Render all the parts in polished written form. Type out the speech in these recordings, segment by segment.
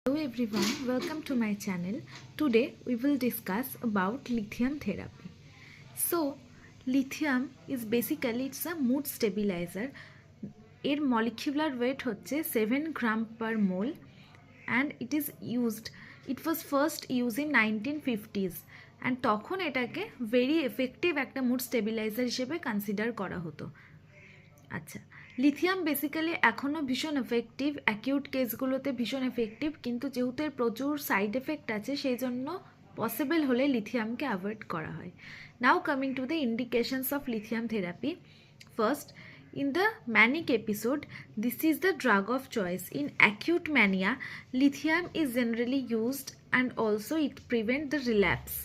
Hello everyone, welcome to my channel. Today we will discuss about lithium therapy. So lithium is basically it's a mood stabilizer. এর molecular weight হচ্ছে 7 gram per mole and it was first used in 1950s and তখন এটাকে very effective একটা mood stabilizer হিসেবে consider করা হতো। আচ্ছা, lithium basically এখনও ভীষণ এফেক্টিভ, অ্যাকিউট কেসগুলোতে ভীষণ এফেক্টিভ, কিন্তু যেহেতু এর প্রচুর সাইড এফেক্ট আছে সেই জন্য পসিবল হলে লিথিয়ামকে অ্যাভয়েড করা হয়। নাও coming to the indications of lithium therapy. First, in the manic episode, this is the drug of choice. In acute mania, lithium is generally used and also it prevents the relapse.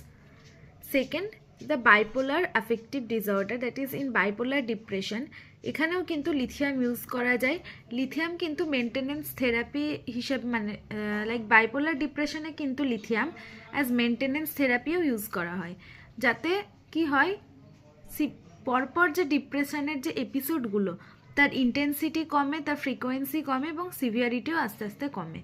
Second, the bipolar affective disorder, that is in bipolar depression, এখানেও কিন্তু lithium use করা যায়। Lithium কিন্তু maintenance therapy হিসেবে like bipolar ডিপ্রেশনে কিন্তু lithium as maintenance থেরাপিও use করা হয়, যাতে কি হয় পরপর যে ডিপ্রেশনের যে এপিসোডগুলো তার ইন্টেন্সিটি কমে, তার ফ্রিকোয়েন্সি কমে এবং সিভিয়ারিটিও আস্তে আস্তে কমে।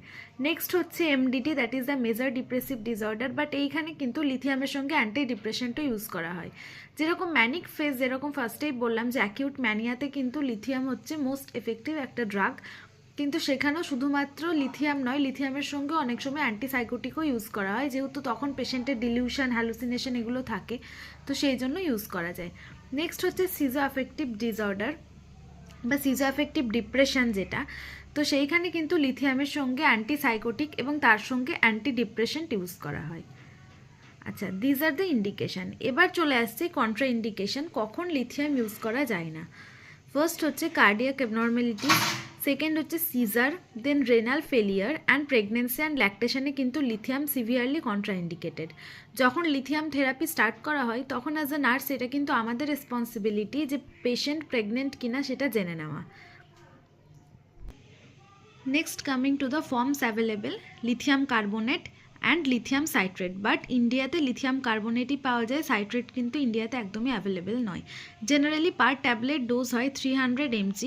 নেক্সট হচ্ছে MDT, that is the major depressive disorder, but এইখানে কিন্তু লিথিয়ামের সঙ্গে অ্যান্টি ডিপ্রেশনটা ইউজ করা হয়। যেরকম ম্যানিক ফেজ, যেরকম ফার্স্টেই বললাম যে অ্যাকিউট ম্যানিয়াতে কিন্তু লিথিয়াম হচ্ছে মোস্ট এফেক্টিভ একটা ড্রাগ, কিন্তু সেখানেও শুধুমাত্র লিথিয়াম নয়, লিথিয়ামের সঙ্গে অনেক সময় অ্যান্টিসাইকোটিকও ইউজ করা হয়, যেহেতু তখন পেশেন্টের ডিলিউশন, হ্যালুসিনেশন এগুলো থাকে, তো সেই জন্য ইউজ করা যায়। নেক্সট হচ্ছে সিজো অ্যাফেক্টিভ ডিসঅর্ডার বা সিজো অ্যাফেক্টিভ ডিপ্রেশন যেটা, তো সেইখানে কিন্তু লিথিয়ামের সঙ্গে অ্যান্টিসাইকোটিক এবং তার সঙ্গে অ্যান্টি ডিপ্রেশন ইউজ করা হয়। আচ্ছা, দিজ আর দ্য ইন্ডিকেশন। এবার চলে আসছে কন্ট্রা ইন্ডিকেশন, কখন লিথিয়াম ইউজ করা যায় না। ফার্স্ট হচ্ছে কার্ডিয়াক অ্যাবনর্মালিটি, সেকেন্ড হচ্ছে seizure, then renal failure and pregnancy and ল্যাকটেশনে কিন্তু লিথিয়াম সিভিয়ারলি কন্ট্রা ইন্ডিকেটেড। যখন লিথিয়াম থেরাপি স্টার্ট করা হয় তখন অ্যাজ এ নার্স এটা কিন্তু আমাদের রেসপন্সিবিলিটি যে পেশেন্ট প্রেগনেন্ট কিনা সেটা জেনে নেওয়া। Next coming to the forms available, lithium carbonate and lithium citrate, but ইন্ডিয়াতে লিথিয়াম কার্বোনেটই পাওয়া যায়, সাইট্রেট কিন্তু ইন্ডিয়াতে একদমই অ্যাভেলেবেল নয়। জেনারেলি পার ট্যাবলেট ডোজ হয় 300 mg,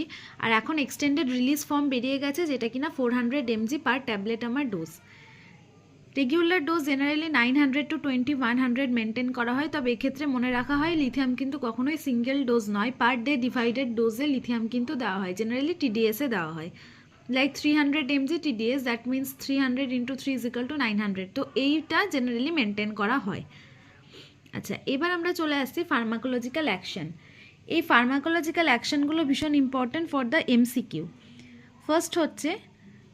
আর এখন এক্সটেন্ডেড রিলিজ ফর্ম বেরিয়ে গেছে যেটা কিনা 400 mg পার ট্যাবলেট আমার dose. Regular dose generally 900 to 2100 maintain করা হয়, তবে এক্ষেত্রে মনে রাখা হয় লিথিয়াম কিন্তু কখনোই সিঙ্গেল ডোজ নয়, পার ডে ডিভাইডেড ডোজে লিথিয়াম কিন্তু দেওয়া হয়, জেনারেলি টিডিএসে দেওয়া হয়। Like 300 mg TDS, that means 300 × 3 = 900, তো এইটা জেনারেলি মেনটেন করা হয়। আচ্ছা, এবার আমরা চলে আসছি ফার্মাকোলজিক্যাল অ্যাকশন। এই ফার্মাকোলজিক্যাল অ্যাকশনগুলো ভীষণ important for the MCQ. First হচ্ছে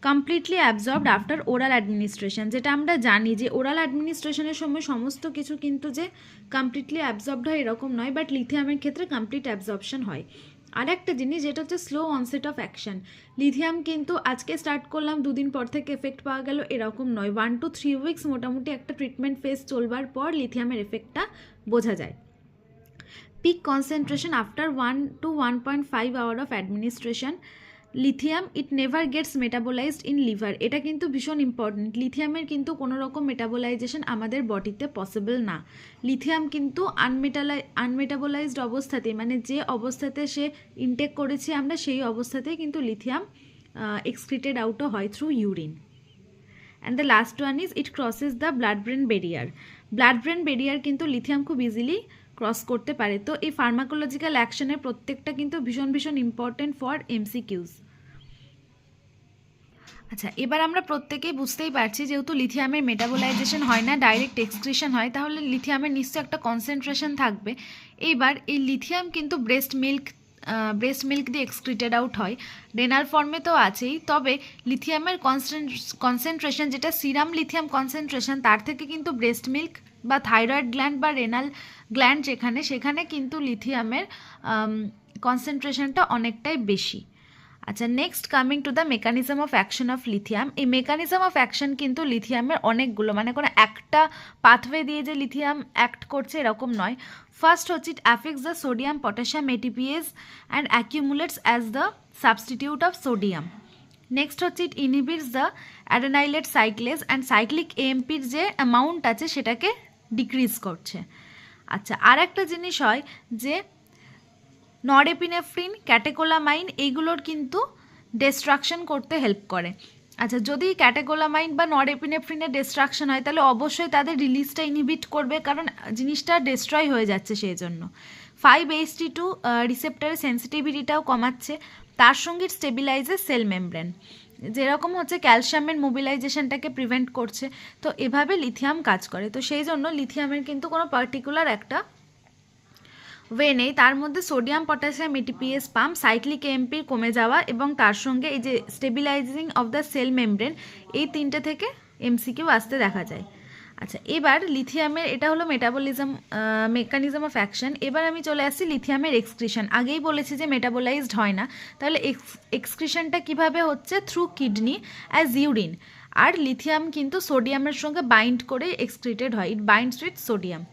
completely absorbed after oral administration, যেটা আমরা জানি যে ওরাল অ্যাডমিনিস্ট্রেশনের সময় সমস্ত কিছু কিন্তু যে কমপ্লিটলি অ্যাবজর্বড হয় এরকম নয়, বাট লিথিয়ামের ক্ষেত্রে কমপ্লিট অ্যাবজর্পশন হয়। আর একটা জিনিস যেটা হচ্ছে slow onset of action, lithium কিন্তু আজকে স্টার্ট করলাম 2 দিন পর থেকে এফেক্ট পাওয়া গেল এরকম নয়, 1 to 3 উইকস মোটামুটি একটা ট্রিটমেন্ট ফেজ চলবার পর লিথিয়ামের এফেক্টটা বোঝা যায়। Peak concentration after 1 to 1.5 hour of administration, lithium it never gets metabolised in liver, এটা কিন্তু ভীষণ ইম্পর্টেন্ট। লিথিয়ামের কিন্তু কোনো রকম মেটাবোলাইজেশন আমাদের বডিতে পসিবল না। লিথিয়াম কিন্তু আনমেটাবোলাইজড অবস্থাতেই, মানে যে অবস্থাতে সে ইনটেক করেছি আমরা সেই অবস্থাতেই কিন্তু লিথিয়াম এক্সক্রিটেড আউটও হয় through urine. And the last one is it crosses the blood brain barrier. Blood brain barrier কিন্তু লিথিয়াম খুব ইজিলি ক্রস করতে পারে। তো এই ফার্মাকোলজিক্যাল অ্যাকশনের প্রত্যেকটা কিন্তু ভীষণ ভীষণ ইম্পর্টেন্ট ফর এমসিকিউজ। আচ্ছা, এবার আমরা প্রত্যেকেই বুঝতেই পারছি যেহেতু লিথিয়ামের মেটাবোলাইজেশন হয় না, ডাইরেক্ট এক্সক্রিশন হয়, তাহলে লিথিয়ামের নিশ্চয়ই একটা কনসেন্ট্রেশন থাকবে। এইবার এই লিথিয়াম কিন্তু ব্রেস্ট মিল্ক দিয়ে এক্সক্রিটেড আউট হয়, রেনাল ফর্মে তো আছেই, তবে লিথিয়ামের কনসেন্ট্রেশন যেটা সিরাম লিথিয়াম কনসেন্ট্রেশন তার থেকে কিন্তু ব্রেস্ট মিল্ক বা থাইরয়েড গ্ল্যান্ড বা রেনাল গ্ল্যান্ড সেখানে কিন্তু লিথিয়ামের কনসেন্ট্রেশনটা অনেকটাই বেশি। আচ্ছা, next coming to the mechanism of action of lithium. এই মেকানিজম অফ অ্যাকশন কিন্তু লিথিয়ামের অনেকগুলো, মানে কোনো একটা পাথওয়ে দিয়ে যে লিথিয়াম অ্যাক্ট করছে এরকম নয়। ফার্স্ট হচ্ছে it affects the sodium potassium ATPase and accumulates as the substitute of sodium. Next হচ্ছে it inhibits the adenylate cyclase and cyclic এএমপির যে অ্যামাউন্ট আছে সেটাকে ডিক্রিজ করছে। আচ্ছা, আর একটা জিনিস হয় যে নরএপিনেফ্রিন, ক্যাটেকোলামাইন এইগুলোর কিন্তু ডিস্ট্রাকশন করতে হেল্প করে। আচ্ছা, যদি ক্যাটেকোলামাইন বা নরএপিনেফ্রিনের ডিস্ট্রাকশন হয় তাহলে অবশ্যই তাদের রিলিজটা ইনহিবিট করবে, কারণ জিনিসটা ডিস্ট্রয় হয়ে যাচ্ছে সেই জন্য। 5-HT2 রিসেপ্টরের সেন্সিটিভিটিটাও কমাচ্ছে, তার সঙ্গে স্টেবিলাইজের সেল মেমব্রেন, যেরকম হচ্ছে ক্যালসিয়ামের মোবিলাইজেশনটাকে প্রিভেন্ট করছে। তো এভাবে লিথিয়াম কাজ করে। তো সেই জন্য লিথিয়ামের কিন্তু কোনো পার্টিকুলার একটা ওয়ে নেই, তার মধ্যে sodium potassium ATPase pump, cyclic এএমপির কমে যাওয়া এবং তার সঙ্গে এই যে stabilising of the cell membrane, এই তিনটে থেকে এমসিকিউ আসতে দেখা যায়। আচ্ছা, এবার লিথিয়ামের এটা হলো মেটাবলিজম মেকানিজম অফ অ্যাকশন। এবার আমি চলে আসছি লিথিয়ামের এক্সক্রিশন। আগেই বলেছি যে মেটাবোলাইজড হয় না, তাহলে এক্সক্রিশনটা কিভাবে হচ্ছে? Through kidney as urine. আর লিথিয়াম কিন্তু সোডিয়ামের সঙ্গে বাইন্ড করে এক্সক্রিটেড হয়, ইট বাইন্ডস উইথ সোডিয়াম।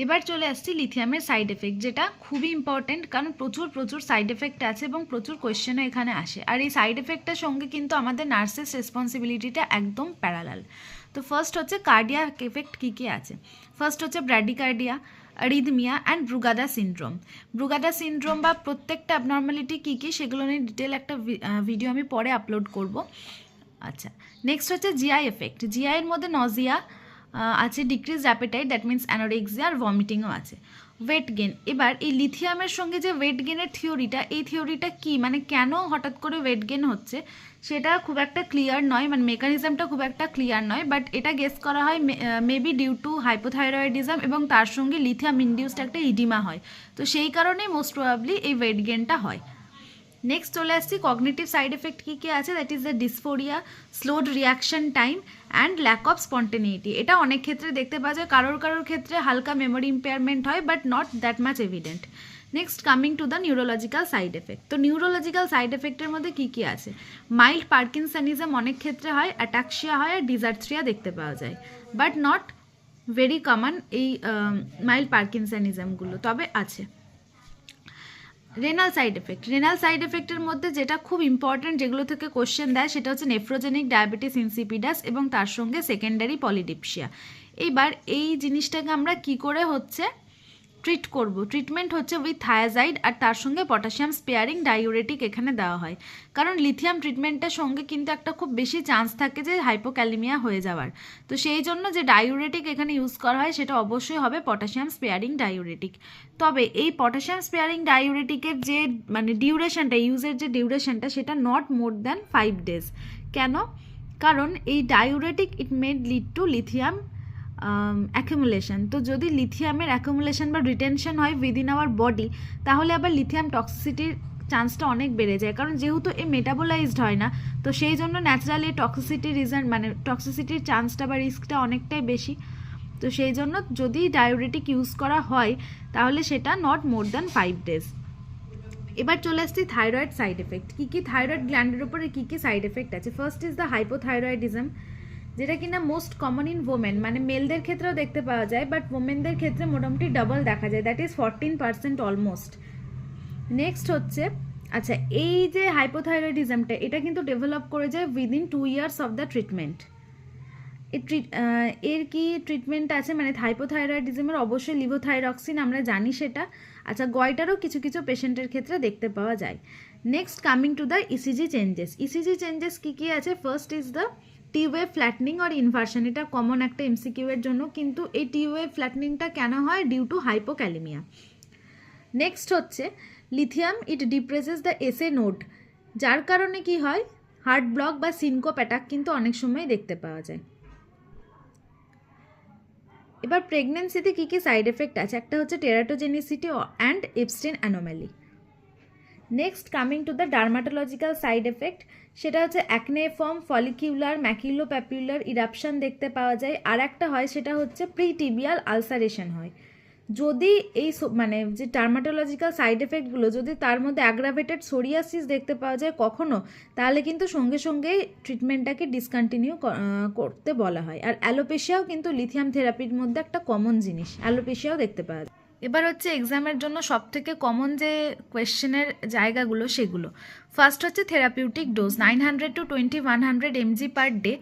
এবার চলে আসছি লিথিয়ামের সাইড এফেক্ট, যেটা খুবই ইম্পর্টেন্ট, কারণ প্রচুর সাইড এফেক্ট আছে এবং প্রচুর কোয়েশ্চেনও এখানে আসে। আর এই সাইড এফেক্টটার সঙ্গে কিন্তু আমাদের নার্সেস রেসপন্সিবিলিটিটা একদম প্যারালাল। তো ফার্স্ট হচ্ছে কার্ডিয়াক এফেক্ট কী কী আছে। ফার্স্ট হচ্ছে bradycardia, arrhythmia and ব্রুগাদা syndrome. ব্রুগাদা syndrome বা প্রত্যেকটা অ্যাবনর্মালিটি কী কী সেগুলো নিয়ে ডিটেল একটা ভিডিও আমি পরে আপলোড করব। আচ্ছা, নেক্সট হচ্ছে জিআই এফেক্ট। জিআইয়ের মধ্যে নজিয়া আছে, decrease appetite, that means anorexia, আর ভমিটিংও আছে। Weight gain. এবার এই লিথিয়ামের সঙ্গে যে ওয়েট গেনের থিওরিটা, এই থিওরিটা কি, মানে কেন হঠাৎ করে ওয়েট গেন হচ্ছে সেটা খুব একটা ক্লিয়ার নয়, মানে মেকানিজমটা খুব একটা ক্লিয়ার নয়, বাট এটা গেস করা হয় মেবি ডিউ টু হাইপোথাইরয়েডিজম এবং তার সঙ্গে লিথিয়াম ইনডিউসড একটা ইডিমা হয়। তো সেই কারণেই মোস্ট প্রবাবলি এই ওয়েট গেনটা হয়। নেক্সট চলে আসছি কগনিটিভ সাইড এফেক্ট কী কী আছে, that is the dysphoria, slowed reaction time and lack of spontaneity. এটা অনেক ক্ষেত্রে দেখতে পাওয়া যায়, কারোর ক্ষেত্রে হালকা মেমোরি ইম্পেয়ারমেন্ট হয়, but not that much evident. Next coming to the neurological side effect. তো নিউরোলজিক্যাল সাইড এফেক্টের মধ্যে কী কী আছে? মাইল্ড পার্কিনসনিজম অনেক ক্ষেত্রে হয়, অ্যাটাক্সিয়া হয়, আর ডিজার্থ্রিয়া দেখতে পাওয়া যায়, বাট নট ভেরি কমন এই মাইল্ড পার্কিনসনিজমগুলো, তবে আছে। Renal side effect. Renal side এফেক্টের মধ্যে যেটা খুব ইম্পর্ট্যান্ট, যেগুলো থেকে কোশ্চেন দেয়, সেটা হচ্ছে নেফ্রোজেনিক ডায়াবেটিস ইনসিপিডাস এবং তার সঙ্গে সেকেন্ডারি পলিডিপসিয়া। এইবার এই জিনিসটাকে আমরা কি করে হচ্ছে ট্রিট করব? ট্রিটমেন্ট হচ্ছে উইথ থায়াজাইড আর তার সঙ্গে পটাশিয়াম স্পেয়ারিং ডাইউরেটিক এখানে দেওয়া হয়, কারণ লিথিয়াম ট্রিটমেন্টের সঙ্গে কিন্তু একটা খুব বেশি চান্স থাকে যে হাইপোক্যালিমিয়া হয়ে যাওয়ার। তো সেই জন্য যে ডাইউরেটিক এখানে ইউজ করা হয় সেটা অবশ্যই হবে পটাশিয়াম স্পেয়ারিং ডাইউরেটিক। তবে এই পটাশিয়াম স্পেয়ারিং ডাইউরেটিকের যে মানে ডিউরেশনটা, ইউজের যে ডিউরেশনটা, সেটা নট মোর দ্যান 5 days। কেন? কারণ এই diuretic it made lead to lithium accumulation. তো যদি লিথিয়ামের অ্যাকুমুলেশন বা রিটেনশন হয় উইদিন আওয়ার বডি, তাহলে আবার লিথিয়াম টক্সিসিটির চান্সটা অনেক বেড়ে যায়, কারণ যেহেতু এ মেটাবোলাইজড হয় না, তো সেই জন্য ন্যাচারালি টক্সিসিটির মানে টক্সিসিটির চান্সটা বা রিস্কটা অনেকটাই বেশি। তো সেই জন্য যদি ডায়োরেটিক ইউজ করা হয় তাহলে সেটা নট মোর দ্যান 5 days। এবার চলে আসছি থাইরয়েড সাইড এফেক্ট। কী কী থাইরয়েড গ্ল্যান্ডের উপরে কী কী সাইড এফেক্ট আছে? ফার্স্ট ইজ দ্য হাইপোথাইরয়েডিজম, যেটা কিনা মোস্ট কমন ইন ওমেন, মানে মেলদের ক্ষেত্রেও দেখতে পাওয়া যায়, বাট ওমেনদের ক্ষেত্রে মোটামুটি ডাবল দেখা যায়, দ্যাট ইজ 14% অলমোস্ট। নেক্সট হচ্ছে, আচ্ছা, এই যে হাইপোথাইরয়েডিজমটা, এটা কিন্তু ডেভেলপ করে যায় within 2 years of the treatment. এর কি ট্রিটমেন্ট আছে? মানে হাইপোথাইরয়েডিজমের অবশ্যই লিভোথাইরক্সিন, আমরা জানি সেটা। আচ্ছা, গয়টারও কিছু কিছু পেশেন্টের ক্ষেত্রে দেখতে পাওয়া যায়। Next coming to the ECG changes. ECG changes কী কী আছে? First is the T wave flattening or inversion. এটা কমন একটা এমসিকিউ এর জন্য, কিন্তু এই টি ওয়েভ ফ্ল্যাটনিংটা কেন হয়? Due to hypokalaemia. নেক্সট হচ্ছে lithium it depresses the SA node, যার কারণে কি হয়? হার্ট ব্লক বা সিনকোপ অ্যাটাক কিন্তু অনেক সময় দেখতে পাওয়া যায়। এবার প্রেগনেন্সিতে কী কী সাইড এফেক্ট আছে? একটা হচ্ছে teratogenicity and Epstein anomaly. Next coming to the dermatological side effect, সেটা হচ্ছে অ্যাকনেফর্ম, ফলিকিউলার, ম্যাকিলোপ্যাপুলার ইরাপশন দেখতে পাওয়া যায়। আর একটা হয় সেটা হচ্ছে প্রিটিবিয়াল আলসারেশন হয়। যদি এই মানে যে ডার্মাটোলজিক্যাল সাইড এফেক্টগুলো, যদি তার মধ্যে অ্যাগ্রাভেটেড সোরিয়াসিস দেখতে পাওয়া যায় কখনো, তাহলে কিন্তু সঙ্গে সঙ্গে ট্রিটমেন্টটাকে ডিসকন্টিনিউ করতে বলা হয়। আর অ্যালোপেশিয়াও কিন্তু লিথিয়াম থেরাপির মধ্যে একটা কমন জিনিস, অ্যালোপেশিয়াও দেখতে পাওয়া যায়। এবার হচ্ছে এক্সামের জন্য সবথেকে কমন যে কোয়েশ্চেনের জায়গাগুলো সেগুলো। ফার্স্ট হচ্ছে therapeutic dose 900 to 2100 mg per day,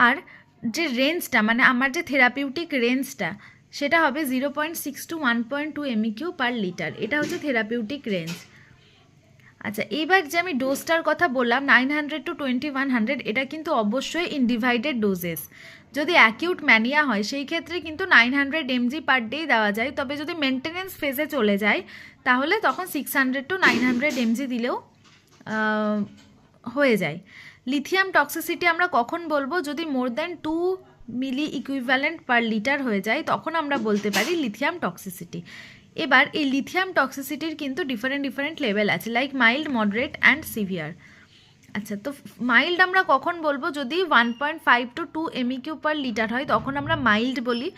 আর যে রেঞ্জটা, মানে আমার যে থেরাপিউটিক রেঞ্জটা, সেটা হবে 0.6 to 1.2 MEQ পার লিটার। এটা হচ্ছে থেরাপিউটিক রেঞ্জ। আচ্ছা, এইবার যে আমি ডোজটার কথা বললাম 900 to 2100, এটা কিন্তু অবশ্যই ইন ডিভাইডেড ডোজেস। যদি অ্যাকিউট ম্যানিয়া হয় সেই ক্ষেত্রে কিন্তু 900 mg পার ডে দেওয়া যায়, তবে যদি মেনটেনেন্স ফেজে চলে যায় তাহলে তখন 600 to 900 mg দিলেও হয়ে যায়। লিথিয়াম টক্সিসিটি আমরা কখন বলবো? যদি মোর দ্যান 2 মিলি ইকুইভ্যালেন্ট পার লিটার হয়ে যায় তখন আমরা বলতে পারি লিথিয়াম টক্সিসিটি। এবার এই লিথিয়াম টক্সিসিটির কিন্তু ডিফারেন্ট লেভেল আছে, like mild, moderate and severe. আচ্ছা, তো মাইল্ড আমরা কখন বলবো? যদি 1.5 to 2 MEQ পার লিটার হয় তখন আমরা মাইল্ড বলি।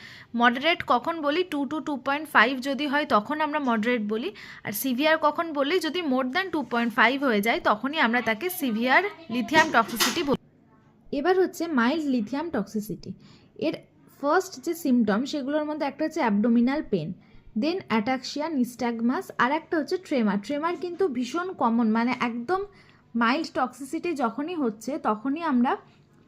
মডারেট কখন বলি? 2 to 2.5 যদি হয় তখন আমরা মডারেট বলি। আর সিভিয়ার কখন বলি? যদি মোর দ্যান 2.5 হয়ে যায় তখনই আমরা তাকে সিভিয়ার লিথিয়াম টক্সিসিটি বলি। এবার হচ্ছে মাইল্ড লিথিয়াম টক্সিসিটি। এর ফার্স্ট যে সিমটম সেগুলোর মধ্যে একটা হচ্ছে অ্যাবডোমিনাল পেন, দেন অ্যাটাক্সিয়া, নিস্ট্যাগমাস, আর একটা হচ্ছে ট্রেমার। ট্রেমার কিন্তু ভীষণ কমন, মানে একদম মাইল্ড টক্সিসিটি যখনই হচ্ছে তখনই আমরা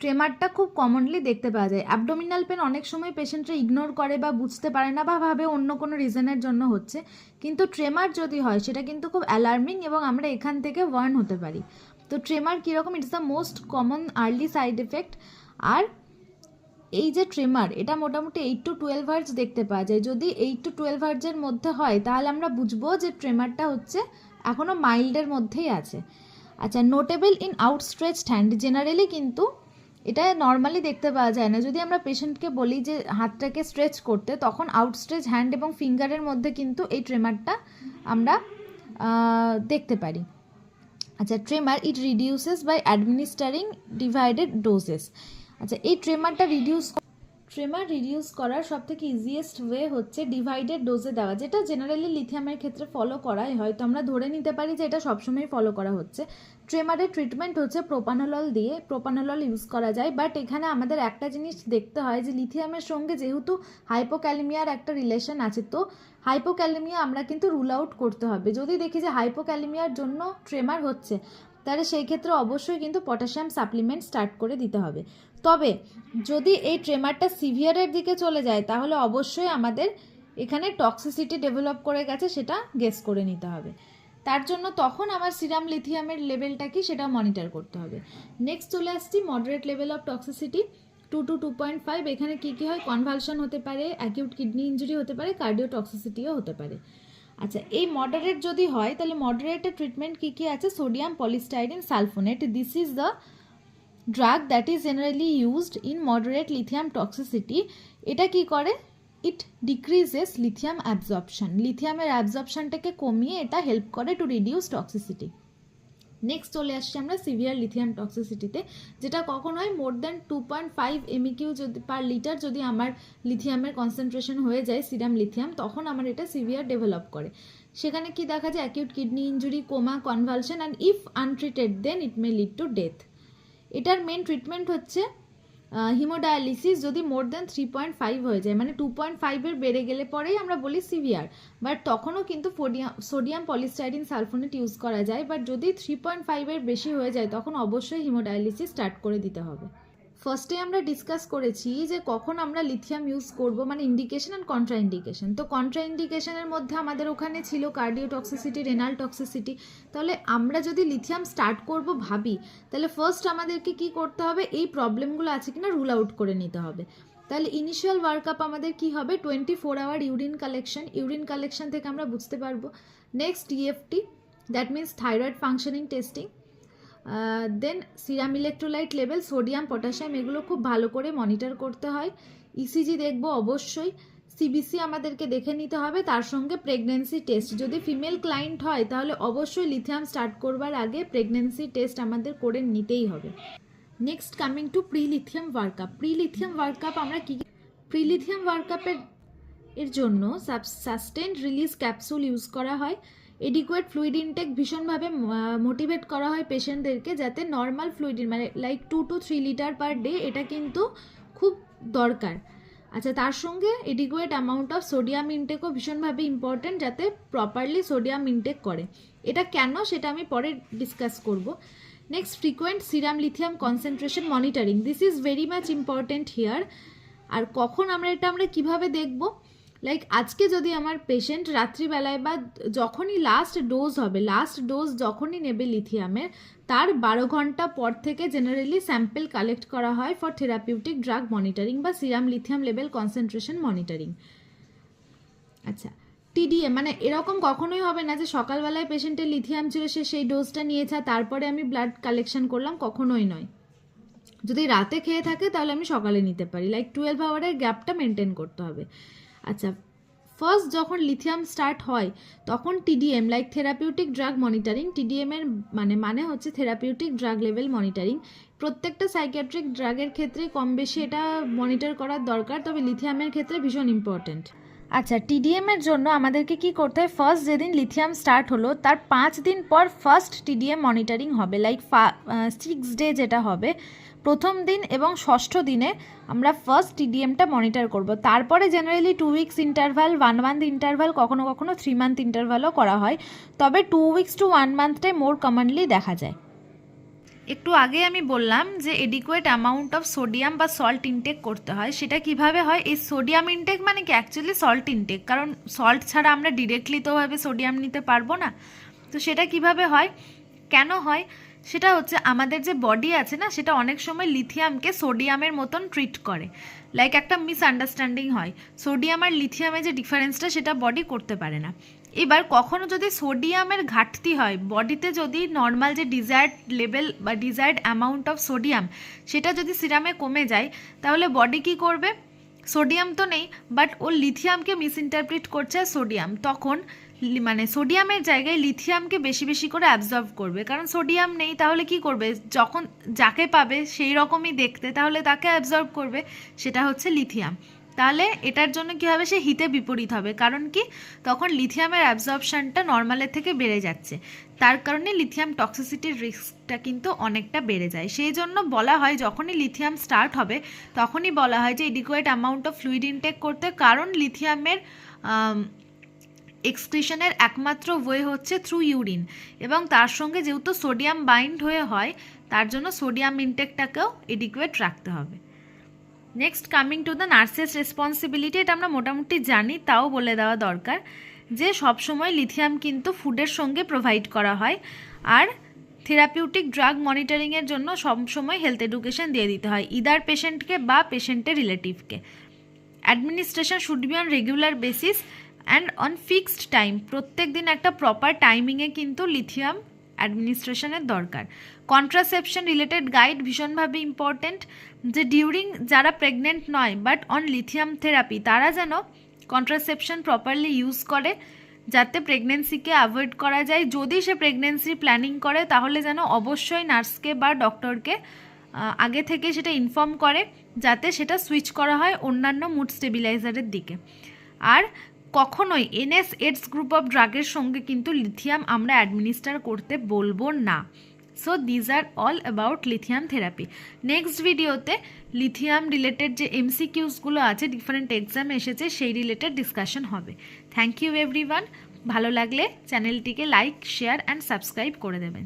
ট্রেমারটা খুব কমনলি দেখতে পাওয়া যায়। অ্যাবডোমিনাল পেন অনেক সময় পেশেন্টরা ইগনোর করে বা বুঝতে পারে না বা ভাবে অন্য কোনো রিজনের জন্য হচ্ছে, কিন্তু ট্রেমার যদি হয় সেটা কিন্তু খুব অ্যালার্মিং এবং আমরা এখান থেকে ওয়ার্ন হতে পারি। তো ট্রেমার কীরকম? It's the most common early side effect. আর এই যে ট্রেমার, এটা মোটামুটি 8 to 12 হার্জ দেখতে পাওয়া যায়। যদি 8 to 12 হার্জের মধ্যে হয় তাহলে আমরা বুঝবো যে ট্রেমারটা হচ্ছে এখনও মাইল্ডের মধ্যেই আছে। আচ্ছা, নোটেবল ইন আউটস্ট্রেচড হ্যান্ড, জেনারেলি কিন্তু এটা নর্মালি দেখতে পাওয়া যায় না। যদি আমরা পেশেন্টকে বলি যে হাতটাকে স্ট্রেচ করতে, তখন আউটস্ট্রেচ হ্যান্ড এবং ফিঙ্গারের মধ্যে কিন্তু এই ট্রেমারটা আমরা দেখতে পারি। আচ্ছা, tremor it reduces by administering divided doses. আচ্ছা, এই ট্রেমার রিডিউস করার সবথেকে ইজিয়েস্ট ওয়ে হচ্ছে ডিভাইডেড ডোজে দেওয়া, যেটা জেনারেলি লিথিয়ামের ক্ষেত্রে ফলো করাই হয়। তো আমরা ধরে নিতে পারি যে এটা সবসময় ফলো করা হচ্ছে। ট্রেমারের ট্রিটমেন্ট হচ্ছে প্রোপানোলল দিয়ে, প্রোপানোলল ইউজ করা যায়। বাট এখানে আমাদের একটা জিনিস দেখতে হয় যে লিথিয়ামের সঙ্গে যেহেতু হাইপোক্যালেমিয়ার একটা রিলেশন আছে, তো হাইপোক্যালেমিয়া আমরা কিন্তু রুল আউট করতে হবে। যদি দেখি যে হাইপোক্যালেমিয়ার জন্য ট্রেমার হচ্ছে তাহলে সেই ক্ষেত্রে অবশ্যই কিন্তু পটাশিয়াম সাপ্লিমেন্ট স্টার্ট করে দিতে হবে। তবে যদি এই ট্রেমারটা সিভিয়ারের দিকে চলে যায় তাহলে অবশ্যই আমাদের এখানে টক্সিসিটি ডেভেলপ করে গেছে সেটা গেস করে নিতে হবে। তার জন্য তখন আমার সিরাম লিথিয়ামের লেভেলটা কি সেটা মনিটর করতে হবে। নেক্সট চলে আসছি moderate level of toxicity 2 to 2.5। এখানে কী কী হয়? কনভালশন হতে পারে, অ্যাকিউট কিডনি ইঞ্জুরি হতে পারে, কার্ডিও টক্সিসিটিও হতে পারে। আচ্ছা, এই মডারেট যদি হয় তাহলে মডারেটের ট্রিটমেন্ট কী কী আছে? Sodium polystyrene sulphonate, this is the drug that is generally used in moderate lithium toxicity. এটা কি করে? ইট ডিক্রিজেস লিথিয়াম অ্যাবজর্পশন, লিথিয়ামের অ্যাবজর্পশনটাকে কমিয়ে এটা হেল্প করে টু রিডিউস টক্সিসিটি। নেক্সট চলে আসছি আমরা সিভিয়ার লিথিয়াম টক্সিসিটিতে, যেটা কখন হয়? মোর দ্যান 2.5 MEQ যদি পার লিটার যদি আমার লিথিয়ামের কনসেন্ট্রেশন হয়ে যায় সিরাম লিথিয়াম, তখন আমার এটা সিভিয়ার ডেভেলপ করে। সেখানে কি দেখা যায়? Acute kidney injury, coma, convulsion, and if untreated then it may lead to death. এটার মেন ট্রিটমেন্ট হচ্ছে হিমোডায়ালিসিস। যদি মোর দ্যান 3.5 হয়ে যায়, মানে 2.5-এর বেড়ে গেলে পরেই আমরা বলি সিভিয়ার। বাট তখনও কিন্তু সোডিয়াম পলিস্টাইরিন সালফোনেট ইউজ করা যায়। বাট যদি 3.5-এর বেশি হয়ে যায় তখন অবশ্যই হিমোডায়ালিসিস স্টার্ট করে দিতে হবে। ফার্স্টে আমরা ডিসকাস করেছি যে কখন আমরা লিথিয়াম ইউজ করব, মানে ইন্ডিকেশন অ্যান্ড কন্ট্রা ইন্ডিকেশন। তো কন্ট্রা ইন্ডিকেশনের মধ্যে আমাদের ওখানে ছিল কার্ডিও টক্সিসিটি, রেনাল টক্সিসিটি। তাহলে আমরা যদি লিথিয়াম স্টার্ট করব ভাবি, তাহলে ফার্স্ট আমাদেরকে কি করতে হবে? এই প্রবলেমগুলো আছে কিনা রুল আউট করে নিতে হবে। তাহলে ইনিশিয়াল ওয়ার্কআপ আমাদের কি হবে? 24 আওয়ার ইউরিন কালেকশন থেকে আমরা বুঝতে পারবো। Next EFT, that means thyroid functioning testing. Then serum electrolyte level, sodium, potassium, এগুলো খুব ভালো করে মনিটর করতে হয়। ECG দেখবো অবশ্যই, CBC আমাদেরকে দেখে নিতে হবে, তার সঙ্গে প্রেগনেন্সি টেস্ট। যদি ফিমেল ক্লায়েন্ট হয় তাহলে অবশ্যই লিথিয়াম স্টার্ট করবার আগে প্রেগনেন্সি টেস্ট আমাদের করে নিতেই হবে। নেক্সট কামিং টু প্রিলিথিয়াম ওয়ার্কআপ আমরা কি? প্রিলিথিয়াম ওয়ার্কআপের জন্য সাস্টেন্ড রিলিজ ক্যাপসুল ইউজ করা হয়। এডিকুয়েট ফ্লুইড ইনটেক ভীষণভাবে মোটিভেট করা হয় পেশেন্টদেরকে, যাতে নর্মাল ফ্লুইড মানে like 2 to 3 litre per day, এটা কিন্তু খুব দরকার। আচ্ছা, তার সঙ্গে এডিকুয়েট অ্যামাউন্ট অফ সোডিয়াম ইনটেকও ভীষণভাবে ইম্পর্টেন্ট, যাতে প্রপারলি সোডিয়াম ইনটেক করে। এটা কেন সেটা আমি পরে ডিসকাস করব। Next, frequent serum lithium concentration monitoring, this is very much important here. আর কখন আমরা কিভাবে দেখব? লাইক আজকে যদি আমার পেশেন্ট রাত্রিবেলায় বা যখনই লাস্ট ডোজ যখনই নেবে লিথিয়ামের, তার 12 ঘন্টা পর থেকে জেনারেলি স্যাম্পল কালেক্ট করা হয় ফর থেরাপিউটিক ড্রাগ মনিটরিং বা serum lithium level concentration monitoring. আচ্ছা, টিডিএম মানে এরকম কখনোই হবে না যে সকালবেলায় পেশেন্টের লিথিয়াম ছিল, সে সেই ডোজটা নিয়েছে তারপরে আমি ব্লাড কালেকশন করলাম, কখনোই নয়। যদি রাতে খেয়ে থাকে তাহলে আমি সকালে নিতে পারি, লাইক 12 আওয়ারের গ্যাপটা মেনটেন করতে হবে। আচ্ছা, ফার্স্ট যখন লিথিয়াম স্টার্ট হয় তখন TDM like therapeutic drug monitoring, টিডিএমের মানে হচ্ছে থেরাপিউটিক ড্রাগ লেভেল মনিটরিং। প্রত্যেকটা সাইকিয়াট্রিক ড্রাগের ক্ষেত্রে কম বেশি এটা মনিটর করার দরকার, তবে লিথিয়ামের ক্ষেত্রে ভীষণ ইম্পর্ট্যান্ট। আচ্ছা, টিডিএমের জন্য আমাদেরকে কি করতে হয়, ফার্স্ট যেদিন লিথিয়াম স্টার্ট হলো তার 5 দিন পর ফার্স্ট টিডিএম মনিটরিং হবে, লাইক 6 ডে যেটা হবে প্রথম দিন এবং ষষ্ঠ দিনে আমরা ফার্স্ট টিডিএমটা মনিটর করব। তারপরে generally 2 weeks interval, 1 month interval, কখনো কখনো 3 মান্থ ইন্টারভ্যালও করা হয়, তবে 2 উইকস টু 1 মান্থটাই মোর কমনলি দেখা যায়। একটু আগে আমি বললাম যে এডিকুয়েট অ্যামাউন্ট অফ সোডিয়াম বা সল্ট ইনটেক করতে হয়। সেটা কিভাবে হয়, এই সোডিয়াম ইনটেক মানে কি অ্যাকচুয়ালি সল্ট ইনটেক, কারণ সল্ট ছাড়া আমরা ডিরেক্টলি তো ভাবে সোডিয়াম নিতে পারবো না। তো সেটা কিভাবে হয়, কেন হয়, সেটা হচ্ছে আমাদের যে বডি আছে না, সেটা অনেক সময় লিথিয়ামকে সোডিয়ামের মতন ট্রিট করে, লাইক একটা মিসআন্ডারস্ট্যান্ডিং হয়, সোডিয়াম আর লিথিয়ামের যে ডিফারেন্সটা সেটা বডি করতে পারে না। এবার কখনো যদি সোডিয়ামের ঘাটতি হয় বডিতে, যদি নর্মাল যে ডিজায়ার্ড লেভেল বা ডিজায়ার্ড অ্যামাউন্ট অফ সোডিয়াম সেটা যদি সিরামে কমে যায়, তাহলে বডি কি করবে, সোডিয়াম তো নেই বাট ও লিথিয়ামকে মিসইন্টারপ্রিট করছে সোডিয়াম, তখন মানে সোডিয়ামের জায়গায় লিথিয়ামকে বেশি বেশি করে অ্যাবজর্ব করবে, কারণ সোডিয়াম নেই, তাহলে কি করবে, যখন যাকে পাবে সেই রকমই দেখতে, তাহলে তাকে অ্যাবজর্ব করবে, সেটা হচ্ছে লিথিয়াম। তাহলে এটার জন্য কী হবে, সে হিতে বিপরীত হবে, কারণ কি তখন লিথিয়ামের অ্যাবজর্পশনটা নর্মালের থেকে বেড়ে যাচ্ছে, তার কারণে লিথিয়াম টক্সিসিটির রিস্কটা কিন্তু অনেকটা বেড়ে যায়। সেই জন্য বলা হয় যখনই লিথিয়াম স্টার্ট হবে তখনই বলা হয় যে adequate amount of fluid intake করতে, কারণ লিথিয়ামের এক্সক্রিশনের একমাত্র ওয়ে হচ্ছে থ্রু ইউরিন, এবং তার সঙ্গে যেহেতু সোডিয়াম বাইন্ড হয়ে হয় তার জন্য সোডিয়াম ইনটেকটাকেও এডিকুয়েট রাখতে হবে। Next coming to the nurses responsibility, এটা আমরা মোটামুটি জানি, তাও বলে দেওয়া দরকার যে সবসময় লিথিয়াম কিন্তু ফুডের সঙ্গে প্রোভাইড করা হয়, আর থেরাপিউটিক ড্রাগ মনিটরিংয়ের জন্য সবসময় হেলথ এডুকেশন দিয়ে দিতে হয় ইদার পেশেন্টকে বা পেশেন্টের রিলেটিভকে। Administration should be on regular basis and on fixed time, প্রত্যেক দিন একটা প্রপার টাইমিংয়ে কিন্তু লিথিয়াম অ্যাডমিনিস্ট্রেশনের দরকার। কন্ট্রাসেপশন রিলেটেড গাইড ভীষণভাবে ইম্পর্টেন্ট, যে ডিউরিং যারা প্রেগনেন্ট নয় বাট অন লিথিয়াম থেরাপি তারা যেন কন্ট্রাসেপশন প্রপারলি ইউজ করে, যাতে প্রেগনেন্সিকে অ্যাভয়েড করা যায়। যদি সে প্রেগনেন্সি প্ল্যানিং করে তাহলে যেন অবশ্যই নার্সকে বা ডক্টরকে আগে থেকে সেটা ইনফর্ম করে, যাতে সেটা সুইচ করা হয় অন্যান্য মুড স্টেবিলাইজারের দিকে। আর কখনোই NSAIDs গ্রুপ অফ ড্রাগের সঙ্গে কিন্তু লিথিয়াম আমরা অ্যাডমিনিস্টার করতে বলবো না। So these are all about lithium therapy. Next ভিডিওতে লিথিয়াম রিলেটেড যে MCQsগুলো আছে, ডিফারেন্ট এক্সাম এসেছে, সেই রিলেটেড ডিসকাশন হবে। Thank you everyone. ভালো লাগলে চ্যানেলটিকে লাইক, শেয়ার অ্যান্ড সাবস্ক্রাইব করে দেবেন।